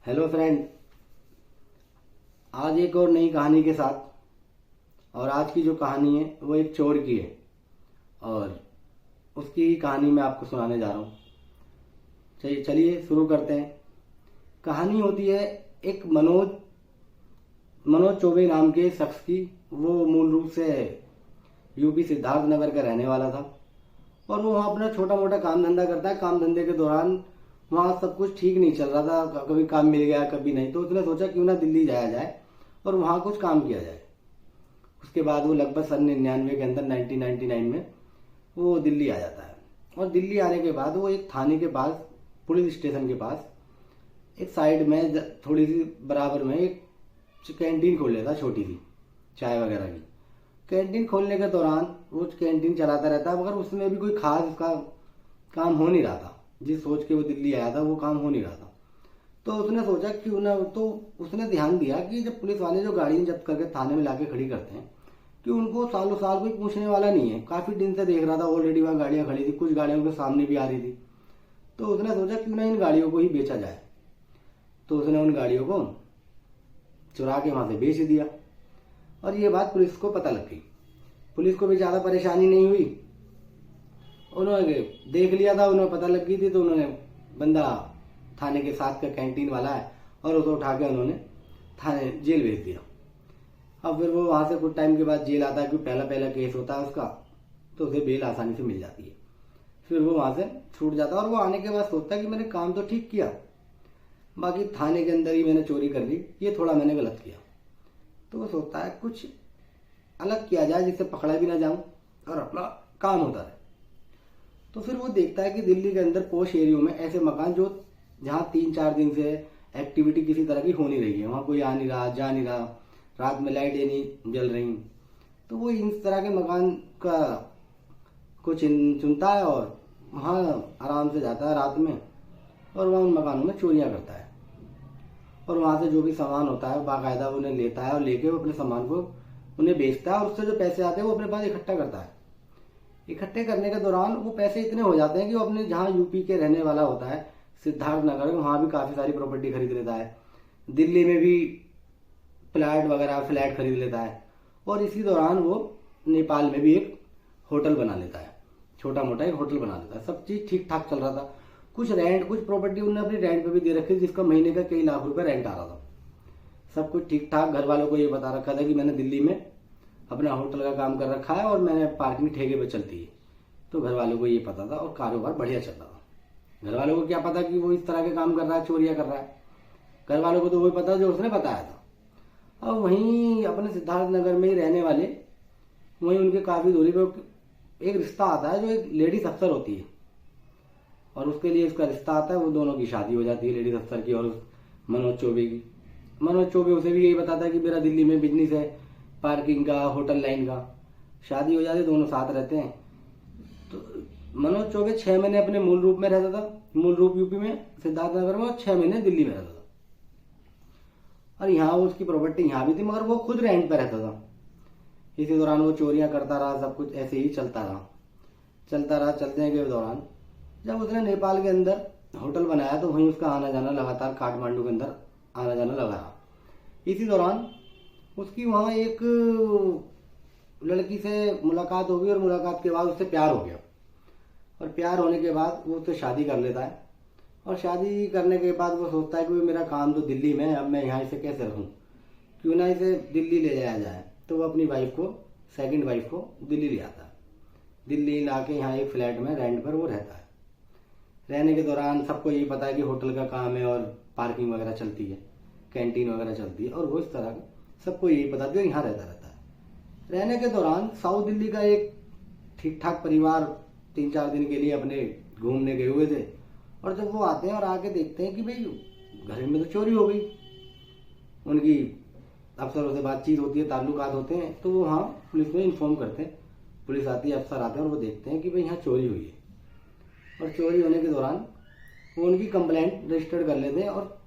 Hello friend, आज एक और नई कहानी के साथ। और आज की जो कहानी है वो एक चोर की है और उसकी ही कहानी मैं आपको सुनाने जा रहा हूँ। चलिए शुरू करते हैं। कहानी होती है एक मनोज चौबे नाम के शख्स की। वो मूल रूप से यूपी सिद्धार्थ नगर का रहने वाला था और वो वहाँ अपना छोटा मोटा काम धंधा करता है। काम धंधे के दौरान वहाँ सब कुछ ठीक नहीं चल रहा था, कभी काम मिल गया कभी नहीं। तो उसने सोचा क्यों ना दिल्ली जाया जाए और वहाँ कुछ काम किया जाए। उसके बाद वो लगभग सन 99 के अंदर 1999 में वो दिल्ली आ जाता है। और दिल्ली आने के बाद वो एक थाने के पास, पुलिस स्टेशन के पास एक साइड में थोड़ी सी बराबर में एक कैंटीन खोल लेता, छोटी सी चाय वगैरह की। कैंटीन खोलने के दौरान वो कैंटीन चलाता रहता है, मगर उसमें भी कोई खास उसका काम हो नहीं रहा था। जिस सोच के वो दिल्ली आया था वो काम हो नहीं रहा था। तो उसने सोचा क्यों ना, तो उसने ध्यान दिया कि जब पुलिस वाले जो गाड़ियां जब्त करके थाने में लाके खड़ी करते हैं कि उनको सालों साल कोई पूछने वाला नहीं है। काफी दिन से देख रहा था, ऑलरेडी वहाँ गाड़ियां खड़ी थी, कुछ गाड़ियों के सामने भी आ रही थी। तो उसने सोचा क्यों ना इन गाड़ियों को ही बेचा जाए। तो उसने उन गाड़ियों को चुरा के वहां से बेच दिया और ये बात पुलिस को पता लग गई। पुलिस को भी ज्यादा परेशानी नहीं हुई, उन्होंने देख लिया था, उन्हें पता लग गई थी। तो उन्होंने बंदा थाने के साथ का कैंटीन वाला है और उसको उठा के उन्होंने थाने जेल भेज दिया। अब फिर वो वहां से कुछ टाइम के बाद जेल आता है, क्योंकि पहला पहला केस होता है उसका, तो उसे बेल आसानी से मिल जाती है। फिर वो वहां से छूट जाता है और वो आने के बाद सोचता है कि मैंने काम तो ठीक किया, बाकी थाने के अंदर ही मैंने चोरी कर ली, ये थोड़ा मैंने गलत किया। तो वो सोचता है कुछ अलग किया जाए जिससे पकड़ा भी ना जाऊं और अपना काम होता रहे। तो फिर वो देखता है कि दिल्ली के अंदर पोश एरियो में ऐसे मकान जो जहाँ 3-4 दिन से एक्टिविटी किसी तरह की हो नहीं रही है, वहाँ कोई आ नहीं रहा, जा नहीं रहा, रात में लाइटें नहीं जल रही। तो वो इन तरह के मकान का कुछ चुनता है और वहाँ आराम से जाता है रात में और वहाँ उन मकानों में चोरियाँ करता है। और वहाँ से जो भी सामान होता है बाकायदा उन्हें लेता है और लेके वो अपने सामान को उन्हें बेचता है और उससे जो पैसे आते हैं वो अपने पास इकट्ठा करता है। इकट्ठे करने के दौरान वो पैसे इतने हो जाते हैं कि वो अपने जहाँ यूपी के रहने वाला होता है सिद्धार्थ नगर में, वहाँ भी काफ़ी सारी प्रॉपर्टी खरीद लेता है। दिल्ली में भी फ्लैट खरीद लेता है। और इसी दौरान वो नेपाल में भी एक होटल बना लेता है, छोटा मोटा एक होटल बना लेता है। सब चीज़ ठीक ठाक चल रहा था। कुछ प्रॉपर्टी उन्होंने अपनी रेंट पे भी दे रखी थी, जिसका महीने का कई लाख रुपए रेंट आ रहा था। सब कुछ ठीक ठाक। घर वालों को ये बता रखा था कि मैंने दिल्ली में अपना होटल का काम कर रखा है और मैंने पार्किंग ठेके पे चलती है। तो घर वालों को ये पता था और कारोबार बढ़िया चल रहा था। घर वालों को क्या पता कि वो इस तरह के काम कर रहा है, चोरियां कर रहा है। घर वालों को तो वही पता जो उसने बताया था। और वहीं अपने सिद्धार्थ नगर में ही रहने वाले, वहीं उनके काफी दूरी पे एक रिश्ता आता है जो एक लेडीज अफसर होती है और उसके लिए उसका रिश्ता आता है। वो दोनों की शादी हो जाती है, लेडीज अफसर की और उस मनोज चौबे की। मनोज चौबे उसे भी यही बताता है कि मेरा दिल्ली में बिजनेस है, पार्किंग का, होटल लाइन का। शादी हो जाती है, दोनों साथ रहते हैं। तो मनोज चौबे 6 महीने अपने मूल रूप में रहता था, मूल रूप यूपी में सिद्धार्थ नगर में, और 6 महीने दिल्ली में रहता था। और यहाँ उसकी प्रॉपर्टी यहाँ भी थी, मगर वो खुद रेंट पे रहता था। इसी दौरान वो चोरियां करता रहा, सब कुछ ऐसे ही चलता रहा। चलने के दौरान जब उसने नेपाल के अंदर होटल बनाया तो वहीं उसका आना जाना लगातार काठमांडू के अंदर आना जाना लगा रहा। इसी दौरान उसकी वहाँ एक लड़की से मुलाकात हो गई और मुलाकात के बाद उससे प्यार हो गया। और प्यार होने के बाद वो उससे शादी कर लेता है। और शादी करने के बाद वो सोचता है कि मेरा काम तो दिल्ली में है, अब मैं यहाँ इसे कैसे रखूँ, क्यों ना इसे दिल्ली ले जाया जाए। तो वो अपनी वाइफ को, सेकंड वाइफ को दिल्ली ले आता है। दिल्ली ला के यहाँ एक फ्लैट में रेंट पर वो रहता है। रहने के दौरान सबको यही पता है कि होटल का काम है और पार्किंग वगैरह चलती है, कैंटीन वगैरह चलती है, और वो इस तरह सबको यही पता है, यहाँ रहता है। रहने के दौरान साउथ दिल्ली का एक ठीक ठाक परिवार 3-4 दिन के लिए अपने घूमने गए हुए थे। और जब वो आते हैं और आके देखते हैं कि भाई घर में तो चोरी हो गई, उनकी अफसरों से बातचीत होती है, ताल्लुकात होते हैं, तो वो वहाँ पुलिस में इन्फॉर्म करते हैं। पुलिस आती है, अफसर आते हैं और वो देखते हैं कि भाई यहाँ चोरी हुई है। और चोरी होने के दौरान वो उनकी कंप्लेंट रजिस्टर्ड कर लेते हैं और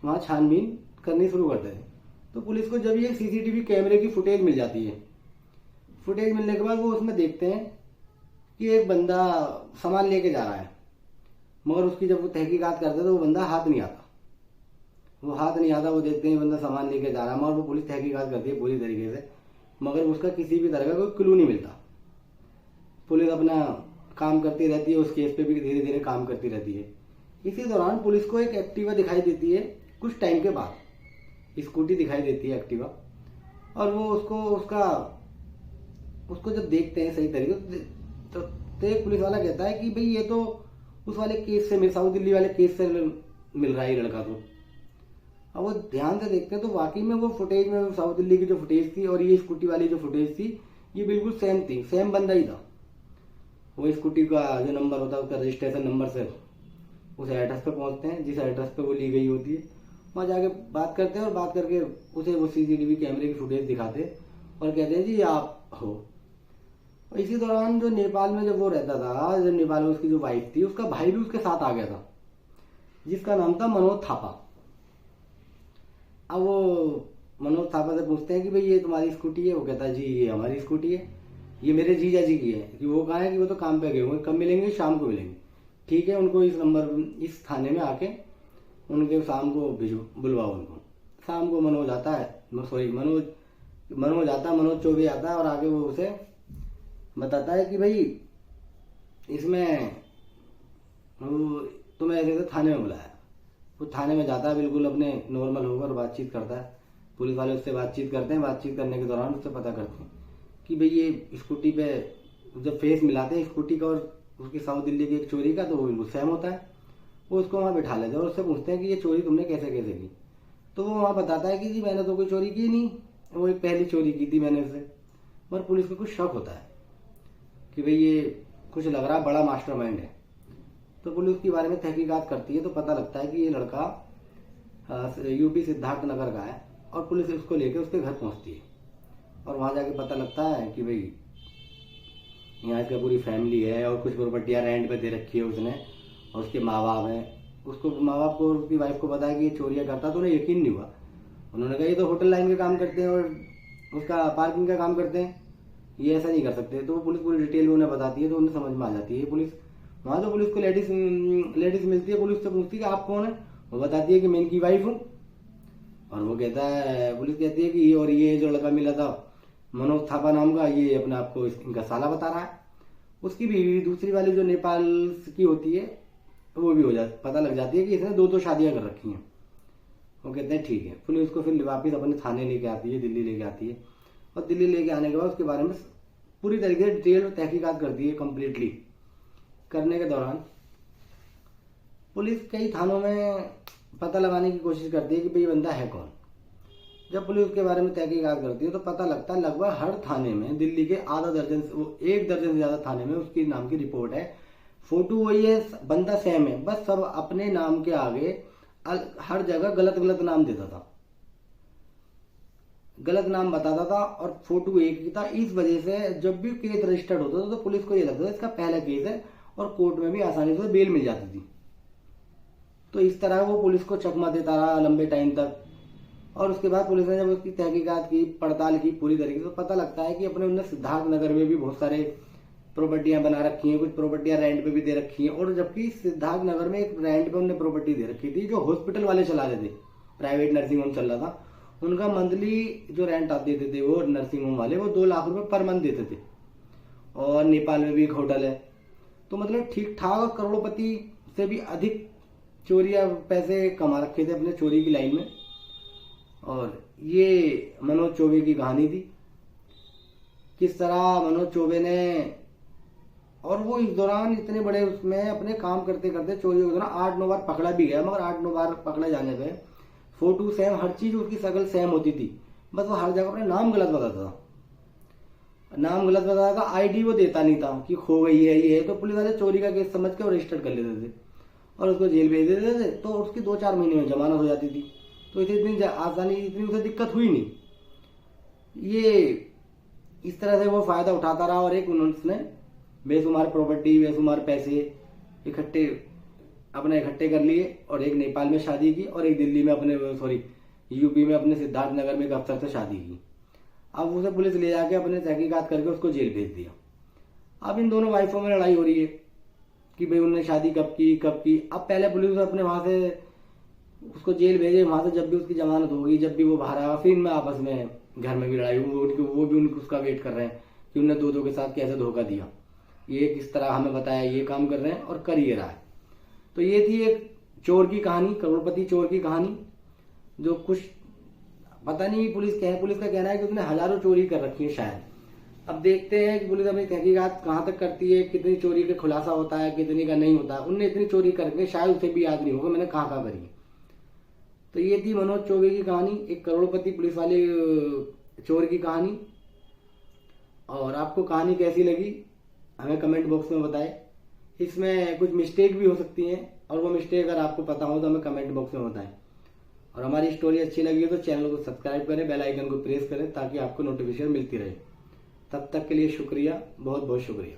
वहाँ छानबीन करनी शुरू करते हैं। तो पुलिस को जब ये सीसीटीवी कैमरे की फुटेज मिल जाती है, फुटेज मिलने के बाद वो उसमें देखते हैं कि एक बंदा सामान लेके जा रहा है, मगर उसकी जब वो तहकीकात करते हैं तो वो बंदा हाथ नहीं आता। वो हाथ नहीं आता, वो देखते हैं बंदा सामान लेके जा रहा है, मगर वो पुलिस तहकीकात करती है पूरी तरीके से, मगर उसका किसी भी तरह का कोई क्लू नहीं मिलता। पुलिस अपना काम करती रहती है, उस केस पे भी धीरे धीरे काम करती रहती है। इसी दौरान पुलिस को एक एक्टिवा दिखाई देती है कुछ टाइम के बाद, स्कूटी दिखाई देती है एक्टिवा, और वो उसको जब देखते हैं सही तरीके तो एक पुलिस वाला कहता है कि भाई ये तो उस वाले केस से, साउथ दिल्ली वाले केस से मिल रहा है ये लड़का। तो अब वो ध्यान से देखते हैं तो वाकई में वो फुटेज में साउथ दिल्ली की जो फुटेज थी और ये स्कूटी वाली जो फुटेज थी ये बिल्कुल सेम थी, सेम बंदा ही था। वो स्कूटी का जो नंबर होता है उसका रजिस्ट्रेशन नंबर से उस एड्रेस पे पहुंचते हैं जिस एड्रेस पे वो ली गई होती है। वहाँ जाके बात करते हैं और बात करके उसे वो सीसीटीवी कैमरे की फुटेज दिखाते और कहते हैं जी आप हो। और इसी दौरान जो नेपाल में जब वो रहता था, जब नेपाल में उसकी जो वाइफ थी, उसका भाई भी उसके साथ आ गया था जिसका नाम था मनोज थापा। अब वो मनोज थापा से पूछते हैं कि भाई ये तुम्हारी स्कूटी है? वो कहता है जी ये हमारी स्कूटी है, ये मेरे जीजा जी की है। कि वो कहा है कि वो तो काम पे गए होंगे, कब मिलेंगे? शाम को मिलेंगे। ठीक है, उनको इस थाने में आके उनके शाम को बुलवाओ उनको। शाम को मनोज आता है, मनोज चौबे आता है और आगे वो उसे बताता है कि भाई इसमें तुम्हें ऐसे थाने में बुलाया। वो थाने में जाता है बिल्कुल अपने नॉर्मल होकर बातचीत करता है। पुलिस वाले उससे बातचीत करते हैं, बातचीत करने के दौरान उससे पता करते हैं कि भाई ये स्कूटी पे जब फेस मिलाते हैं स्कूटी का और उसकी साउथ दिल्ली की एक चोरी का, तो वो बिल्कुल सेम होता है। वो उसको वहाँ बिठा लेते हैं और उससे पूछते हैं कि ये चोरी तुमने कैसे कैसे की? तो वो वहाँ बताता है कि जी मैंने तो कोई चोरी की नहीं, वो एक पहली चोरी की थी मैंने उससे। मगर पुलिस को कुछ शक होता है कि भाई ये कुछ लग रहा है बड़ा मास्टरमाइंड है। तो पुलिस उसके बारे में तहकीकात करती है तो पता लगता है कि ये लड़का यूपी सिद्धार्थ नगर का है और पुलिस उसको लेके उसके घर पहुंचती है। और वहाँ जाके पता लगता है कि भाई यहाँ इसका पूरी फैमिली है और कुछ प्रॉपर्टियाँ रेंट पे दे रखी है उसने, और उसके माँ बाप हैं। उसको माँ बाप को उसकी वाइफ को बताया कि ये चोरियाँ करता, तो उन्हें यकीन नहीं हुआ। उन्होंने कहा ये तो होटल लाइन का काम करते हैं और उसका पार्किंग का काम करते हैं, ये ऐसा नहीं कर सकते। तो वो पुलिस पूरी डिटेल में उन्हें बताती है तो उन्हें समझ में आ जाती है। पुलिस वहाँ तो पुलिस को लेडीज मिलती है, पुलिस से पूछती है कि आप कौन है? वो बताती है कि मैं इनकी वाइफ हूँ। और वो कहता है, पुलिस कहती है कि ये जो लड़का मिला था मनोज थापा नाम का, ये अपने आप को इनका साला बता रहा है। उसकी बीवी दूसरी वाली जो नेपाल की होती है वो भी पता लग जाती है कि इसने दो शादियां कर रखी हैं। वो कहते हैं ठीक है। पुलिस उसको फिर वापिस अपने थाने लेके आती है, दिल्ली लेके आती है। और दिल्ली लेके आने के बाद उसके बारे में पूरी तरीके से डिटेल में तहकीकात करती है। कंप्लीटली करने के दौरान पुलिस कई थानों में पता लगाने की कोशिश करती है कि भाई बंदा है कौन। जब पुलिस उसके बारे में तहकीकात करती है तो पता लगता है लगभग हर थाने में, दिल्ली के एक दर्जन से ज्यादा थाने में उसकी नाम की रिपोर्ट है। फोटो वही है, बंदा सेम है, बस सब अपने नाम के आगे हर जगह गलत गलत नाम देता था, गलत नाम बताता था और फोटो एक ही था। इस वजह से जब भी केस रजिस्टर्ड होता था तो पुलिस को ये लगता था इसका पहला केस है और कोर्ट में भी आसानी से बेल मिल जाती थी। तो इस तरह वो पुलिस को चकमा देता रहा लंबे टाइम तक। और उसके बाद पुलिस ने जब उसकी तहकीकात की, पड़ताल की पूरी तरीके से, तो पता लगता है कि अपने उन्होंने सिद्धार्थ नगर में भी बहुत सारे प्रॉपर्टियां बना रखी हैं, कुछ प्रॉपर्टियां रेंट पे भी दे रखी हैं। और जबकि सिद्धार्थ नगर में एक रेंट पे उन्होंने प्रॉपर्टी दे रखी थी जो हॉस्पिटल वाले चला रहे थे, प्राइवेट नर्सिंग होम चल रहा था। उनका मंथली जो रेंट देते थे वो नर्सिंग होम वाले, वो 2 लाख रुपए पर मंथ देते थे। और नेपाल में भी एक होटल है। तो मतलब ठीक ठाक और करोड़पति से भी अधिक चोरिया पैसे कमा रखे थे अपने चोरी की लाइन में। और ये मनोज चौबे की कहानी थी, किस तरह मनोज चौबे ने, और वो इस दौरान इतने बड़े उसमें अपने काम करते करते चोरी के दौरान 8-9 बार पकड़ा भी गया। मगर 8-9 बार पकड़े जाने पे फोटो सेम, हर चीज उसकी शकल सेम होती थी, बस वो हर जगह अपने नाम गलत बताता था। नाम गलत बताता था, आईडी वो देता नहीं था कि खो गई है ये है। तो पुलिस वाले चोरी का केस समझ के वो रजिस्टर कर लेते थे और उसको जेल भेज देते थे। तो उसकी 2-4 महीने में जमानत हो जाती थी। तो इतनी आसानी, इतनी उसे दिक्कत हुई नहीं। ये इस तरह से वो फायदा उठाता रहा और एक उन्होंने बेशुमार प्रॉपर्टी, बेशुमार पैसे इकट्ठे कर लिए और एक नेपाल में शादी की और एक दिल्ली में यूपी में अपने सिद्धार्थ नगर में एक अफसर से शादी की। अब उसे पुलिस ले जाके अपने तहकीकात करके उसको जेल भेज दिया। अब इन दोनों वाइफों में लड़ाई हो रही है कि भाई उन्होंने शादी कब की। अब पहले पुलिस अपने वहां से उसको जेल भेजे, वहां से जब भी उसकी जमानत होगी, जब भी वो बाहर आएगा, फिर इनमें आपस में घर में भी लड़ाई, वो भी उनको उसका वेट कर रहे हैं कि उन्हें दो के साथ कैसे धोखा दिया, ये किस तरह हमें बताया, ये काम कर रहे हैं और कर ये रहा है। तो ये थी एक चोर की कहानी, करोड़पति चोर की कहानी, जो कुछ पता नहीं, पुलिस का कहना है कि उसने हजारों चोरी कर रखी है शायद। अब देखते हैं कि पुलिस अपनी तहकीकात कहाँ तक करती है, कितनी चोरी का खुलासा होता है, कितनी का नहीं होता। उनने इतनी चोरी करके शायद उसे भी याद नहीं होगा मैंने कहाँ कहाँ करी। तो ये थी मनोज चौबे की कहानी, एक करोड़पति पुलिस वाले चोर की कहानी। और आपको कहानी कैसी लगी हमें कमेंट बॉक्स में बताएं। इसमें कुछ मिस्टेक भी हो सकती हैं, और वो मिस्टेक अगर आपको पता हो तो हमें कमेंट बॉक्स में बताएं। और हमारी स्टोरी अच्छी लगी हो तो चैनल को सब्सक्राइब करें, बेल आइकन को प्रेस करें ताकि आपको नोटिफिकेशन मिलती रहे। तब तक के लिए शुक्रिया, बहुत बहुत शुक्रिया।